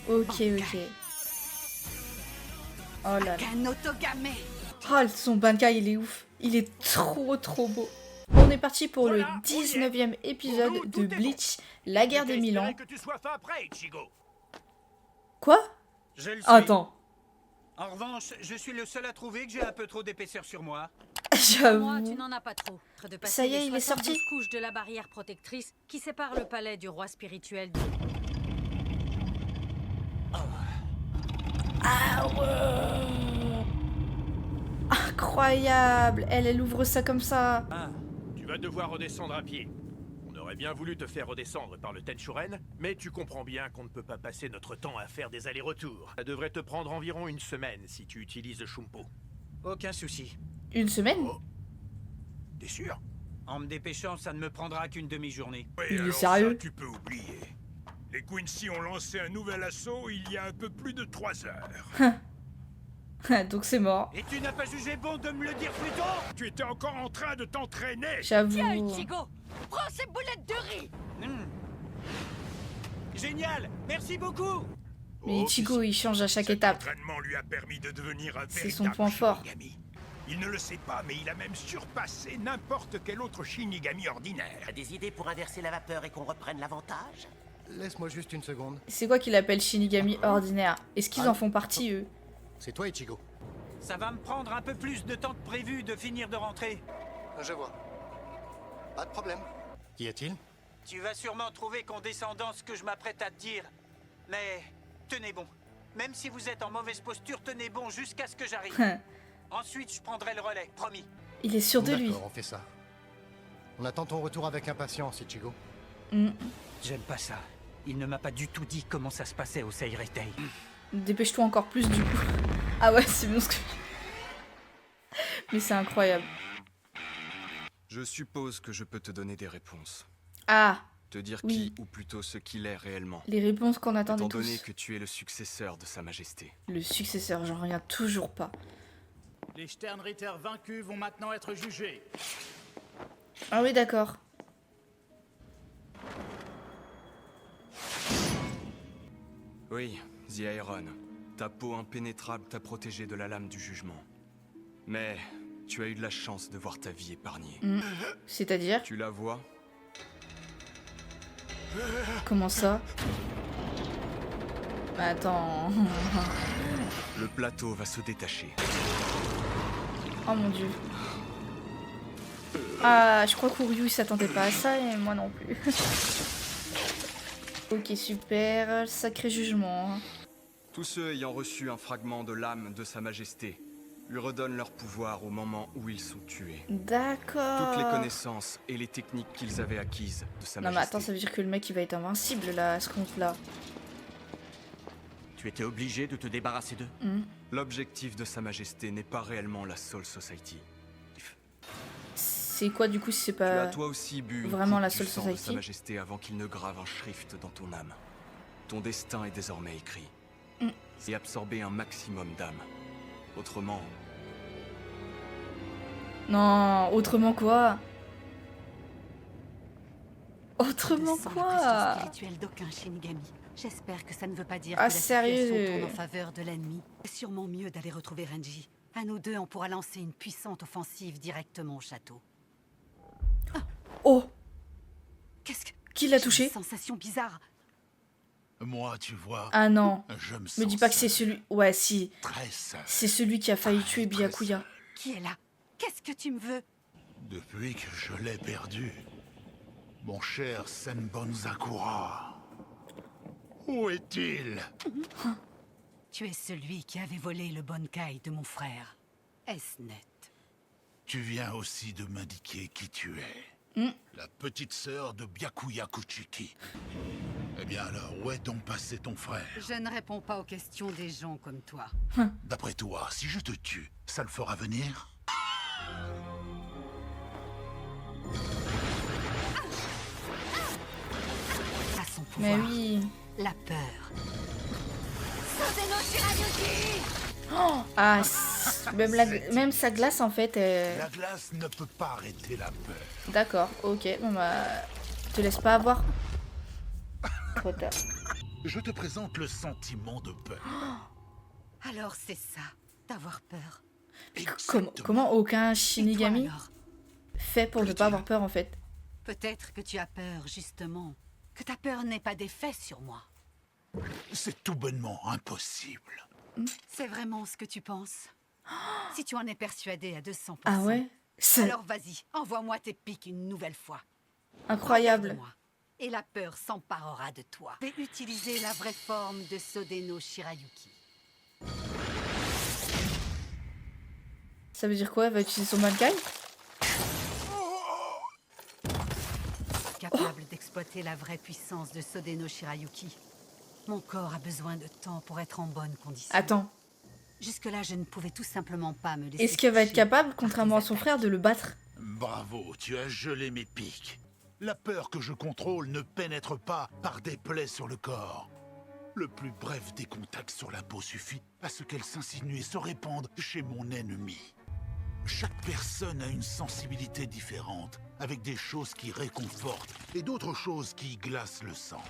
Ok. Oh là là. Oh, son Bankai, il est ouf. Il est trop beau. On est parti pour le 19e épisode de Bleach, la guerre des 1000 ans. Quoi? Attends. En revanche, je suis le seul à trouver que j'ai un peu trop d'épaisseur sur moi. J'avoue. Tu n'en as pas trop. De passer Ça y est, les il est 72 sorti. couches de la barrière protectrice qui sépare le palais du roi spirituel du... Ah ouais. Incroyable. Elle ouvre ça comme ça. Ah, tu vas devoir redescendre à pied. On aurait bien voulu te faire redescendre par le Tenshuren, mais tu comprends bien qu'on ne peut pas passer notre temps à faire des allers-retours. Ça devrait te prendre environ une semaine si tu utilises Shumpo. Aucun souci. Une semaine? Oh. T'es sûr? En me dépêchant, ça ne me prendra qu'une demi-journée. Oui, Il est alors sérieux? ça, tu peux oublier. Les Quincy ont lancé un nouvel assaut il y a un peu plus de 3 heures. Donc c'est mort. Et tu n'as pas jugé bon de me le dire plus tôt? Tu étais encore en train de t'entraîner. J'avoue. Prends ces boulettes de riz. Génial, merci beaucoup. Mais Ichigo, il change à chaque étape. L'entraînement lui a permis de devenir un C'est son véritable point fort. Shinigami. Il ne le sait pas, mais il a même surpassé n'importe quel autre Shinigami ordinaire. T'as des idées pour inverser la vapeur et qu'on reprenne l'avantage? Laisse-moi juste une seconde. C'est quoi qu'il appelle Shinigami ordinaire? Est-ce qu'ils en font partie, eux? C'est toi, Ichigo. Ça va me prendre un peu plus de temps que prévu de finir de rentrer. Je vois. Pas de problème. Qu'y a-t-il? Tu vas sûrement trouver condescendant ce que je m'apprête à te dire. Mais tenez bon. Même si vous êtes en mauvaise posture, tenez bon jusqu'à ce que j'arrive. Ensuite, je prendrai le relais, promis. Il est sûr de lui. D'accord, on fait ça. On attend ton retour avec impatience, Ichigo. J'aime pas ça. Il ne m'a pas du tout dit comment ça se passait au Seireitei. Dépêche-toi encore plus, du coup. Ah ouais, c'est bon ce que... Mais c'est incroyable. Je suppose que je peux te donner des réponses. Ah, Te dire Oui. qui, ou plutôt ce qu'il est réellement. les réponses qu'on attendait Étant donné tous. que tu es le successeur de Sa Majesté. Le successeur, j'en reviens toujours pas. Les Sternritter vaincus vont maintenant être jugés. Ah oui, d'accord. Oui, The Iron. Ta peau impénétrable t'a protégé de la lame du jugement. Mais tu as eu de la chance de voir ta vie épargnée. C'est-à-dire? Tu la vois? Comment ça? Attends. Le plateau va se détacher. Oh mon dieu. Ah, je crois qu'Uryu il s'attendait pas à ça et moi non plus. Ok, super. Sacré jugement. Tous ceux ayant reçu un fragment de l'âme de Sa Majesté lui redonnent leur pouvoir au moment où ils sont tués. D'accord. Toutes les connaissances et les techniques qu'ils avaient acquises de Sa Non mais Majesté. attends, ça veut dire que le mec il va être invincible là, à ce compte-là. Tu étais obligé de te débarrasser d'eux? L'objectif de Sa Majesté n'est pas réellement la Soul Society. C'est quoi du coup si c'est Tu as pas... toi aussi bu une vraiment coupe la du Soul sang de Sa Society? Majesté avant qu'il ne grave un shrift dans ton âme. Ton destin est désormais écrit. C'est absorber un maximum d'âme. Autrement, Non, autrement quoi? Autrement Sans la quoi? pression spirituelle d'aucun Shinigami. J'espère que ça ne veut pas dire Ah, que la sérieux? situation tourne en faveur de l'ennemi. C'est sûrement mieux d'aller retrouver Renji. À nous deux, on pourra lancer une puissante offensive directement au château. Oh, Qu'est-ce que... qui l'a J'ai touché? une sensation bizarre. Moi, tu vois, Ah non. je me sens Me dis pas que c'est seul, celui... Ouais, si. très seul. C'est celui qui a failli tuer Très Byakuya. Qui est là? Qu'est-ce que tu me veux? Depuis que je l'ai perdu, mon cher Senbon Zakura. Où est-il? Tu es celui qui avait volé le Bonkai de mon frère. Est-ce net? Tu viens aussi de m'indiquer qui tu es. La petite sœur de Byakuya Kuchiki. Eh bien alors, où est donc passé ton frère? Je ne réponds pas aux questions des gens comme toi. D'après toi, si je te tue, ça le fera venir? À son Mais pouvoir, oui. la peur. Ah, même sa glace en fait. La glace ne peut pas arrêter la peur. D'accord, ok. Bon bah, te laisse pas avoir. Trop tard. Je te présente le sentiment de peur. Alors c'est ça, d'avoir peur. Comment aucun Et toi, Shinigami alors? fait pour ne pas avoir peur en fait? Peut-être que tu as peur, justement. Que ta peur n'ait pas d'effet sur moi. C'est tout bonnement impossible. C'est vraiment ce que tu penses? Si tu en es persuadé à 200%. Ah ouais? C'est Alors vas-y, envoie-moi tes pics une nouvelle fois. incroyable. Regarde-moi, et la peur s'emparera de toi. Je vais utiliser la vraie forme de Sodeno Shirayuki. Ça veut dire quoi? Elle va utiliser son Bankai? Capable d'exploiter la vraie puissance de Sodeno Shirayuki. Mon corps a besoin de temps pour être en bonne condition. Attends, Jusque-là, je ne pouvais tout simplement pas me laisser est-ce qu'elle va être toucher capable, par contrairement à tes son attaques. frère, de le battre? Bravo, tu as gelé mes pics. La peur que je contrôle ne pénètre pas par des plaies sur le corps. Le plus bref des contacts sur la peau suffit à ce qu'elle s'insinue et se répande chez mon ennemi. Chaque personne a une sensibilité différente, avec des choses qui réconfortent et d'autres choses qui glacent le sang.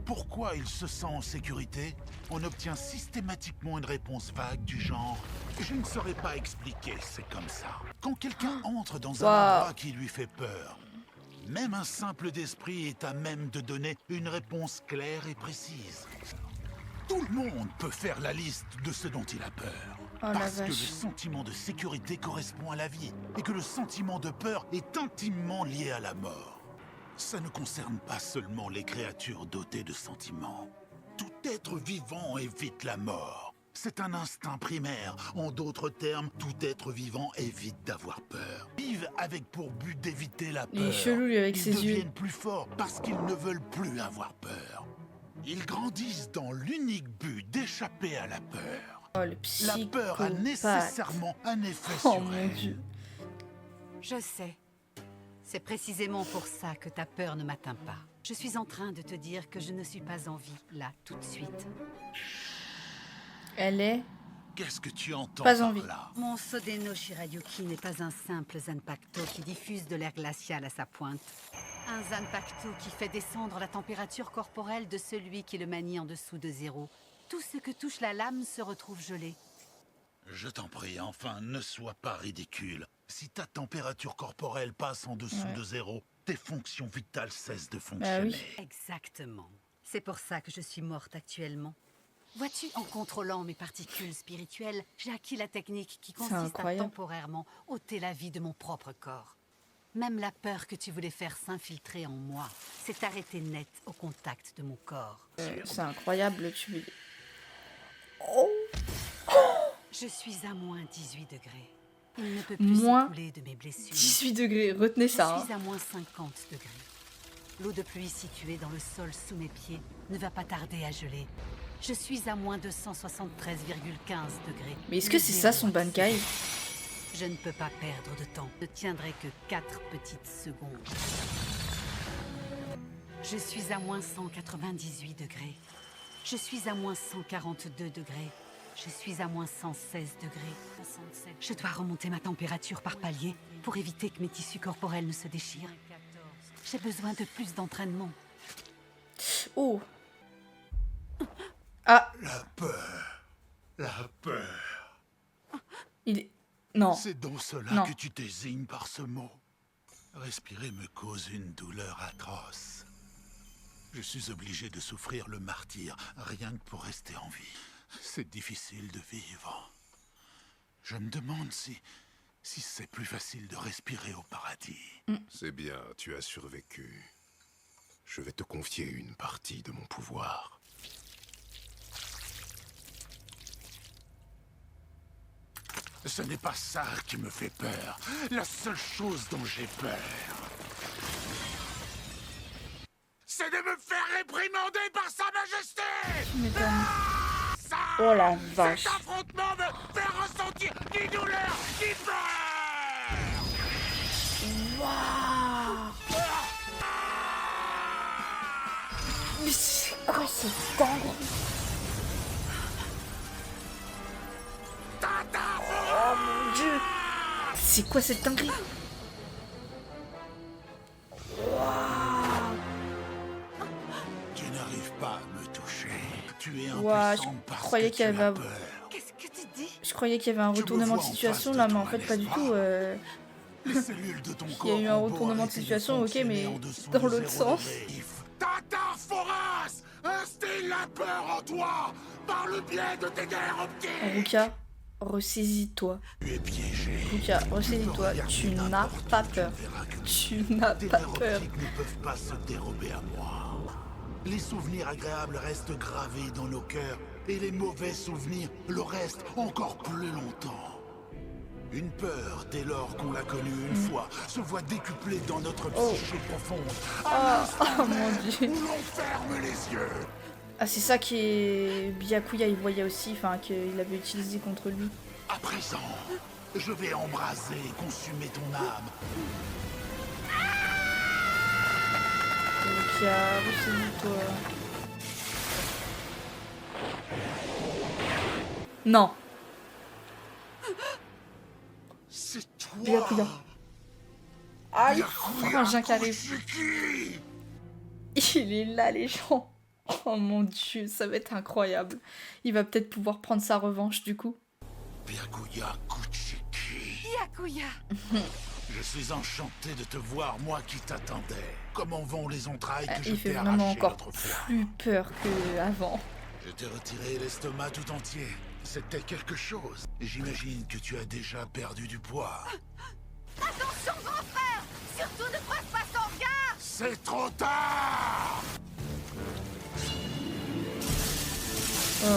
Pourquoi il se sent en sécurité? On obtient systématiquement une réponse vague du genre « Je ne saurais pas expliquer, c'est comme ça ». Quand quelqu'un entre dans un Waouh. endroit qui lui fait peur, même un simple d'esprit est à même de donner une réponse claire et précise. Tout le monde peut faire la liste de ce dont il a peur. Oh la Parce que le vache. sentiment de sécurité correspond à la vie et que le sentiment de peur est intimement lié à la mort. Ça ne concerne pas seulement les créatures dotées de sentiments. Tout être vivant évite la mort. C'est un instinct primaire. En d'autres termes, tout être vivant évite d'avoir peur. Vivent avec pour but d'éviter la Il peur. est chelou, lui, avec Ils ses yeux. deviennent plus forts parce qu'ils ne veulent plus avoir peur. Ils grandissent dans l'unique but d'échapper à la peur. Oh, le La psychopathe. peur a nécessairement un effet Oh sur mon elle. dieu. Je sais. C'est précisément pour ça que ta peur ne m'atteint pas. Je suis en train de te dire que je ne suis pas en vie, là, tout de suite. Elle est... Qu'est-ce que tu entends Pas par envie. là? Mon Sodeno Shirayuki n'est pas un simple Zanpakuto qui diffuse de l'air glacial à sa pointe. Un Zanpakuto qui fait descendre la température corporelle de celui qui le manie en dessous de zéro. Tout ce que touche la lame se retrouve gelé. Je t'en prie, enfin, ne sois pas ridicule. Si ta température corporelle passe en dessous Ouais. de zéro, tes fonctions vitales cessent de Bah fonctionner. oui. Exactement. C'est pour ça que je suis morte actuellement. Vois-tu, en contrôlant mes particules spirituelles, j'ai acquis la technique qui consiste à incroyable. temporairement ôter la vie de mon propre corps. Même la peur que tu voulais faire s'infiltrer en moi s'est arrêtée net au contact de mon corps. C'est incroyable, tu... Je suis à moins 18 degrés. Il ne peut plus Moins s'écouler de mes blessures. 18 degrés, retenez Je ça. suis Hein. à moins 50 degrés. L'eau de pluie située dans le sol sous mes pieds ne va pas tarder à geler. Je suis à moins 273,15 degrés. Mais est-ce que c'est ça son Bankai? Je ne peux pas perdre de temps. Je ne tiendrai que 4 petites secondes. Je suis à moins 198 degrés. Je suis à moins 142 degrés. Je suis à moins 116 degrés. 67. Je dois remonter ma température par palier pour éviter que mes tissus corporels ne se déchirent. J'ai besoin de plus d'entraînement. Oh. Ah, La peur. La peur. il est... Non. C'est donc cela Non. que tu désignes par ce mot. Respirer me cause une douleur atroce. Je suis obligé de souffrir le martyre, rien que pour rester en vie. C'est difficile de vivre. Je me demande si c'est plus facile de respirer au paradis. C'est bien, tu as survécu. Je vais te confier une partie de mon pouvoir. Ce n'est pas ça qui me fait peur. La seule chose dont j'ai peur, c'est de me faire réprimander par Sa Majesté. Tu m'étonnes. Ça, Oh la vache. cet affrontement me fait ressentir ni douleur, ni peur. Waouh. Mais c'est quoi ce dingue? Oh mon dieu. C'est quoi cette dinguerie? Tu n'arrives pas à me toucher. Ouah, puissante je parce croyais que qu'il y tu as avait... peur. Qu'est-ce que tu dis? Je croyais qu'il y avait un Tu me retournement de vois en situation face là, de mais en toi, fait pas n'est-ce du pas tout. Les cellules de ton Il y a corps eu un ont beau retournement de arrêter situation, ok, fonctionner mais en dessous dans de l'autre 0 sens. degré. Tata Foras instille la peur en toi par le biais de tes guerres optiques. Rukia, ressaisis-toi. Tu es piégé. Rukia, ressaisis-toi. Tu n'as pas peur. Tu n'as Tes pas nerfs peur. optiques ne peuvent pas se dérober à moi. Les souvenirs agréables restent gravés dans nos cœurs et les mauvais souvenirs le restent encore plus longtemps. Une peur, dès lors qu'on l'a connue une fois, se voit décuplée dans notre psyché profonde. Oh mon dieu. Où l'on ferme les yeux. Ah, c'est ça qui Byakuya il voyait aussi, enfin qu'il avait utilisé contre lui. À présent, je vais embraser et consumer ton âme. Rukia, ressaisis-toi. Non. C'est toi. Byakuya. Ah, il Byakuya frangin qui arrive. Kuchiki. Il est là, les gens. Oh mon dieu, ça va être incroyable. Il va peut-être pouvoir prendre sa revanche du coup. Byakuya Kuchiki. Byakuya! Je suis enchanté de te voir, moi qui t'attendais. Comment vont les entrailles que je Il fait t'ai vraiment arrachées encore l'autre fois? plus peur qu'avant. Je t'ai retiré l'estomac tout entier. C'était quelque chose. J'imagine que tu as déjà perdu du poids. Attention, grand frère! Surtout ne croise pas son regard! C'est trop tard! Oh.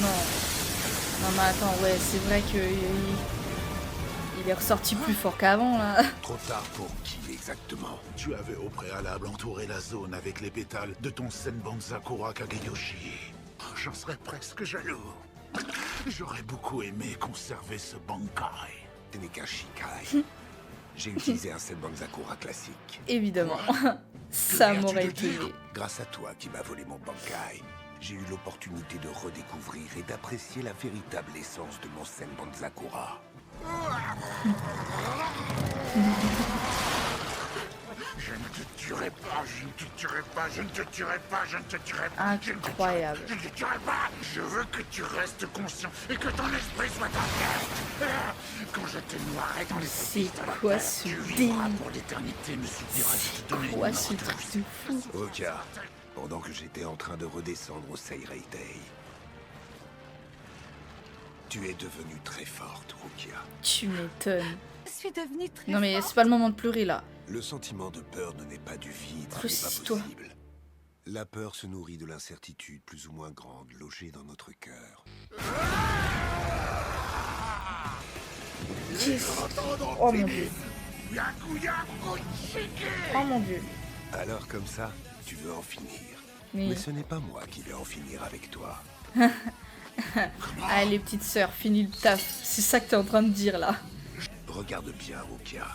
Non. Non mais attends, ouais, c'est vrai que il est ressorti plus fort qu'avant là. Trop tard pour qui exactement? Tu avais au préalable entouré la zone avec les pétales de ton Senbonzakura Kageyoshi. J'en serais presque jaloux. J'aurais beaucoup aimé conserver ce Bankai. Ce n'est qu'un Shikai. J'ai utilisé un Senbonzakura classique. Évidemment. Ça viens-tu m'aurait de été. dire? Grâce à toi qui m'as volé mon Bankai, j'ai eu l'opportunité de redécouvrir et d'apprécier la véritable essence de mon Senbonzakura. Je ne te tuerai pas, je ne te tuerai pas, je ne te tuerai pas, je ne te tuerai pas. Incroyable. Je ne te tuerai pas. Je veux que tu restes conscient et que ton esprit soit en tête. Quand je te noierai dans les C'est quoi ce délire? pour l'éternité me suffira de te donner Quoi une ce morte. truc de fou? Rukia, pendant que j'étais en train de redescendre au Seireitei, tu es devenue très forte, Rukia. Tu m'étonnes. Je suis devenue très Non mais forte. c'est pas le moment de pleurer là. Le sentiment de peur ne naît pas du vide, ce n'est pas Ressaisis-toi. possible. La peur se nourrit de l'incertitude plus ou moins grande logée dans notre cœur. Yes. Oh mon dieu. Oh mon dieu. Alors comme ça, tu veux en finir. Mais Mais ce n'est pas moi qui vais en finir avec toi. ah les petites sœurs, finis le taf. C'est ça que t'es en train de dire là. Regarde bien, Rukia.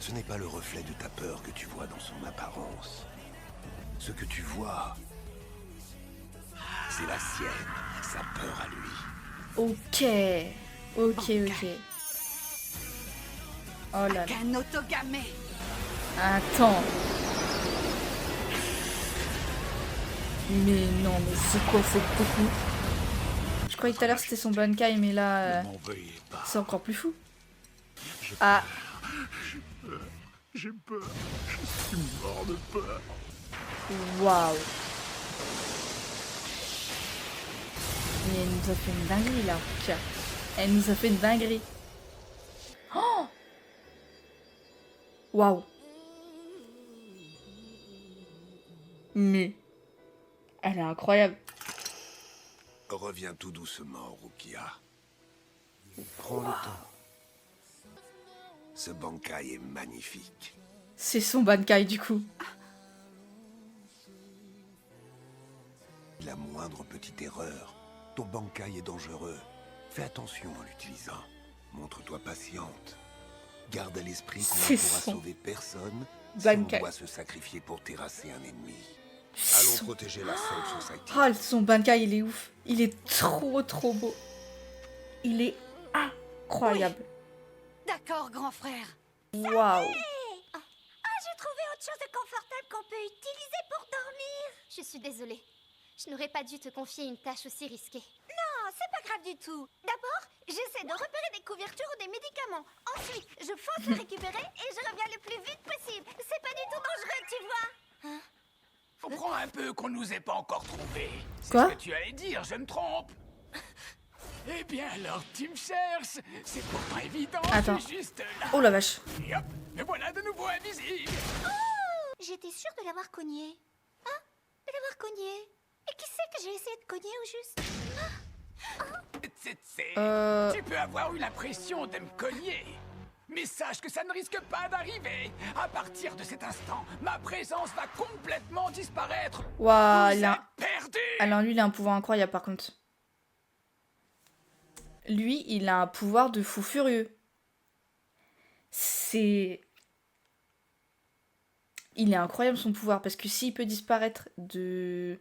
Ce n'est pas le reflet de ta peur que tu vois dans son apparence. Ce que tu vois, c'est la sienne, sa peur à lui. Ok. Ok. Oh là là. Un Otogame! Attends. Mais non, mais c'est quoi cette technique? Je croyais que tout à l'heure c'était son Bankai, mais là, Ne m'en veuillez pas. c'est encore plus fou. Ah, J'ai peur. Je suis mort de peur. waouh. Mais elle nous a fait une dinguerie là. Tiens. Elle nous a fait une dinguerie. Oh, waouh. Mais elle est incroyable. Reviens tout doucement, Rukia. Prends le temps. Ce Bankai est magnifique. C'est son Bankai du coup. La moindre petite erreur, ton Bankai est dangereux. Fais attention en l'utilisant. Montre-toi patiente. Garde à l'esprit qu'on C'est ne pourra son sauver personne si Bankai. on doit se sacrifier pour terrasser un ennemi. Son- Allons protéger la Soul Society. Oh, son Bankai, il est ouf. Il est trop beau. Il est incroyable. D'accord, grand frère. Waouh. J'ai trouvé autre chose de confortable qu'on peut utiliser pour dormir. Je suis désolée. Je n'aurais pas dû te confier une tâche aussi risquée. Non, c'est pas grave du tout. D'abord, j'essaie de repérer des couvertures ou des médicaments. Ensuite, je fonce les récupérer et je reviens le plus vite possible. C'est pas du tout dangereux, tu vois. Hein? Comprends un peu qu'on nous ait pas encore trouvés. C'est Quoi? ce que tu allais dire, je me trompe. Eh bien alors, tu me cherches. C'est pourtant évident, Attends. je suis juste là. Oh la vache. Et hop, me voilà de nouveau invisible. Oh, j'étais sûre de l'avoir cogné. Hein? De l'avoir cogné. Et qui c'est que j'ai essayé de cogner au juste? Tu peux avoir eu l'impression de me cogner. Mais sache que ça ne risque pas d'arriver. À partir de cet instant, ma présence va complètement disparaître. Waouh, Vous êtes perdu. Alors lui, il a un pouvoir incroyable par contre. Lui, il a un pouvoir de fou furieux. C'est... Il est incroyable son pouvoir, parce que s'il peut disparaître de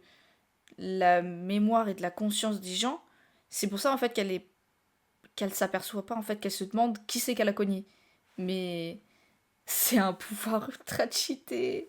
la mémoire et de la conscience des gens, c'est pour ça en fait qu'elle s'aperçoit pas, en fait, qu'elle se demande qui c'est qu'elle a cogné. Mais c'est un pouvoir ultra cheaté.